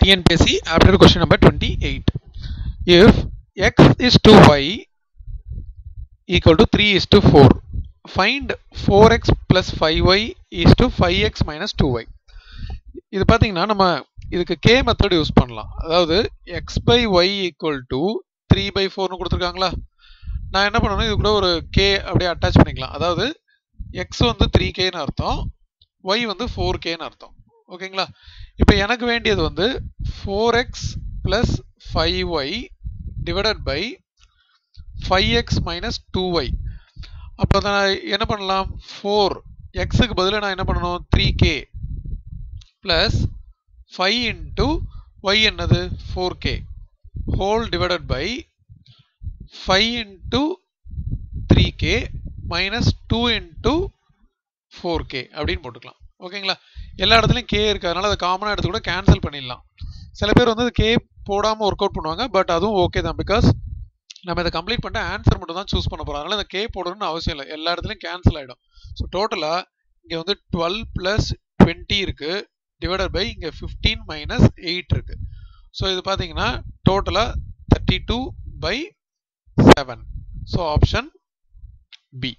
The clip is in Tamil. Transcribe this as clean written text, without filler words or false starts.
TNPSC after question number 28. If x is to y equal to 3 is to 4, find 4x plus 5y is to 5x minus 2y. இது பார்த்தீங்கன்னா நம்ம இதுக்கு k மெத்தட் யூஸ் பண்ணலாம். அதாவது x by y equal to 3 by 4 கொடுத்துருக்காங்களா, நான் என்ன பண்ணணும், இது கூட ஒரு k அப்படியே அட்டாச் பண்ணிக்கலாம். அதாவது x வந்து 3kன்னு அர்த்தம், y வந்து 4kன்னு அர்த்தம். ஓகேங்களா? இப்போ எனக்கு வேண்டியது வந்து 4x plus 5y divided by 5x minus 2y. அப்போ நான் என்ன பண்ணலாம், 4xக்கு பதிலாக நான் என்ன பண்ணணும், 3k plus 5 into y என்னது 4k whole divided by 5 into 3k minus 2 into 4k அப்படின்னு போட்டுக்கலாம். ஓகேங்களா? எல்லா இடத்துலையும் k இருக்கு, அதனால அதை காமனாக எடுத்து கூட கேன்சல் பண்ணிடலாம். சில பேர் வந்து k போடாமல் ஒர்க் அவுட் பண்ணுவாங்க, பட் அதுவும் ஓகே தான். பிகாஸ் நம்ம இதை கம்ப்ளீட் பண்ணிட்டு ஆன்சர் மட்டும் தான் சூஸ் பண்ண போகிறோம், அதனால இந்த k போடணும்னு அவசியம் இல்லை, எல்லா இடத்துலையும் கேன்சல் ஆகிடும். ஸோ டோட்டலாக இங்கே வந்து 12 plus 20 இருக்கு, டிவைடட் பை இங்கே 15 minus 8 இருக்கு. ஸோ இது பார்த்தீங்கன்னா டோட்டலாக 32/7. So option B.